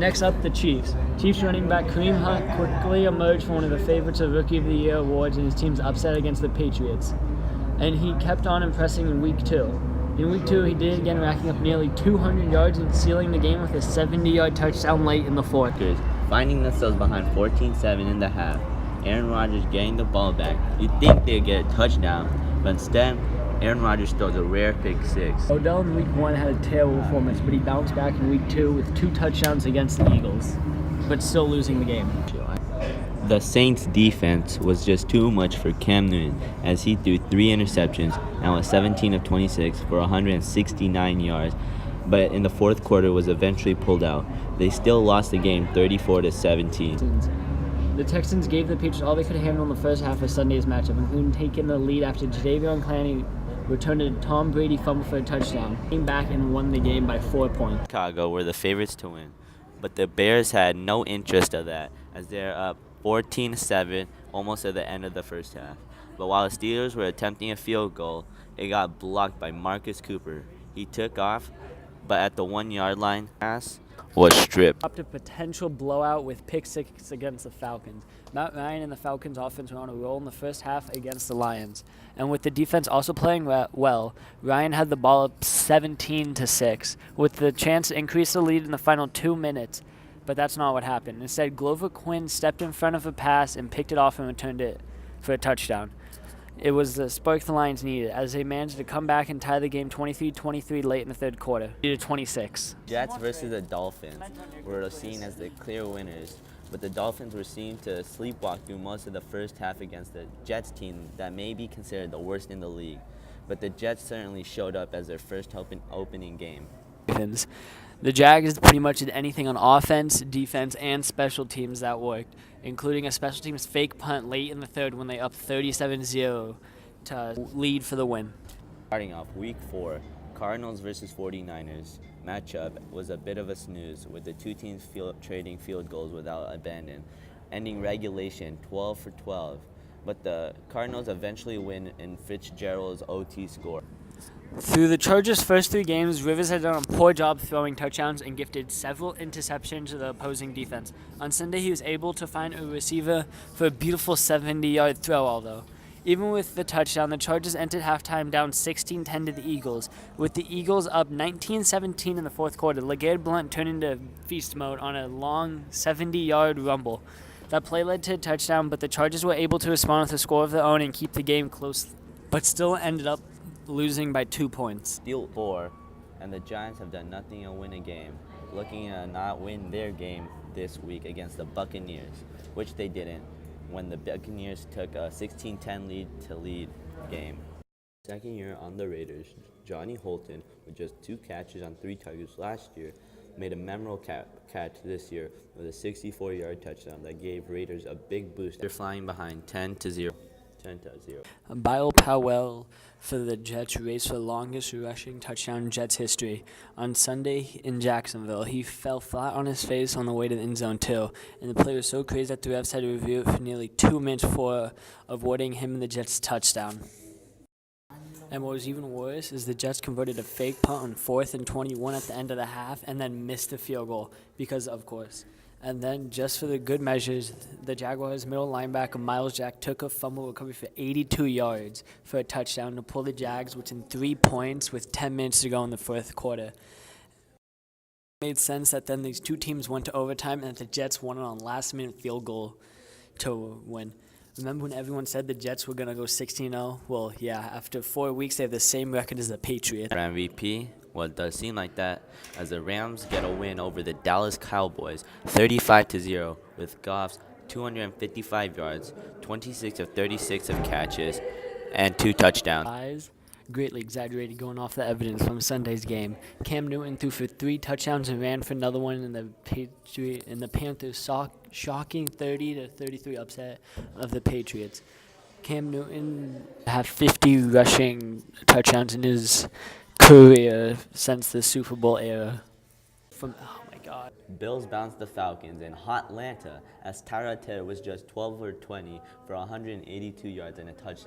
Next up, the Chiefs. Chiefs running back Kareem Hunt quickly emerged for one of the favorites of Rookie of the Year awards in his team's upset against the Patriots. And he kept on impressing in Week 2. In Week 2, he did it again, racking up nearly 200 yards and sealing the game with a 70-yard touchdown late in the fourth. Finding themselves behind 14-7 in the half, Aaron Rodgers getting the ball back. You'd think they'd get a touchdown, but instead, Aaron Rodgers throws a rare pick six. Odell in Week 1 had a terrible performance, but he bounced back in Week 2 with 2 touchdowns against the Eagles, but still losing the game. The Saints' defense was just too much for Cam Newton as he threw 3 interceptions and was 17 of 26 for 169 yards, but in the fourth quarter was eventually pulled out. They still lost the game 34-17. The Texans gave the Patriots all they could handle in the first half of Sunday's matchup, including taking the lead after Jadeveon Clowney returned a Tom Brady fumble for a touchdown, came back and won the game by 4 points. Chicago were the favorites to win, but the Bears had no interest of that as they're up 14-7 almost at the end of the first half. But while the Steelers were attempting a field goal, it got blocked by Marcus Cooper. He took off, but at the 1-yard line, pass was stripped. Up to potential blowout with pick 6 against the Falcons. Matt Ryan and the Falcons offense were on a roll in the first half against the Lions. And with the defense also playing well, Ryan had the ball up 17-6 with the chance to increase the lead in the final 2 minutes. But that's not what happened. Instead, Glover Quinn stepped in front of a pass and picked it off and returned it for a touchdown. It was the spark the Lions needed as they managed to come back and tie the game 23-23 late in the third quarter, 26. Jets versus the Dolphins were seen as the clear winners, but the Dolphins were seen to sleepwalk through most of the first half against the Jets team that may be considered the worst in the league. But the Jets certainly showed up as their first opening game. The Jags pretty much did anything on offense, defense, and special teams that worked, including a special teams fake punt late in the third when they up 37-0 to lead for the win. Starting off Week 4, Cardinals versus 49ers matchup was a bit of a snooze, with the two teams trading field goals without abandon, ending regulation 12-12. But the Cardinals eventually win in Fitzgerald's OT score. Through the Chargers' first 3 games, Rivers had done a poor job throwing touchdowns and gifted several interceptions to the opposing defense. On Sunday, he was able to find a receiver for a beautiful 70-yard throw, although. Even with the touchdown, the Chargers entered halftime down 16-10 to the Eagles, with the Eagles up 19-17 in the fourth quarter. LeGarrette Blount turned into feast mode on a long 70-yard rumble. That play led to a touchdown, but the Chargers were able to respond with a score of their own and keep the game close, but still ended up losing by 2 points. Still 4, and the Giants have done nothing to win a game, looking to not win their game this week against the Buccaneers, which they didn't when the Buccaneers took a 16-10 lead game. Second year on the Raiders, Johnny Holton, with just 2 catches on 3 targets last year, made a memorable catch this year with a 64-yard touchdown that gave Raiders a big boost. They're flying behind 10-0. Bilal Powell for the Jets raced for the longest rushing touchdown in Jets history. On Sunday in Jacksonville, he fell flat on his face on the way to the end zone too, and the play was so crazy that the refs had to review it for nearly 2 minutes before awarding him and the Jets touchdown. And what was even worse is the Jets converted a fake punt on 4th and 21 at the end of the half and then missed a field goal because, of course. And then, just for the good measures, the Jaguars' middle linebacker Miles Jack took a fumble recovery for 82 yards for a touchdown to pull the Jags within 3 points with 10 minutes to go in the fourth quarter. It made sense that then these two teams went to overtime and that the Jets won it on last-minute field goal to win. Remember when everyone said the Jets were going to go 16-0? Well, yeah, after 4 weeks, they have the same record as the Patriots. For MVP? Well, it does seem like that, as the Rams get a win over the Dallas Cowboys 35-0 with Goff's 255 yards, 26 of 36 of catches, and 2 touchdowns. Greatly exaggerated going off the evidence from Sunday's game. Cam Newton threw for 3 touchdowns and ran for another one in the Panthers' shocking 30-33 upset of the Patriots. Cam Newton had 50 rushing touchdowns in his career since the Super Bowl era. Oh my God. Bills bounced the Falcons in Hotlanta as Tyrod Taylor was just 12 or 20 for 182 yards and a touchdown.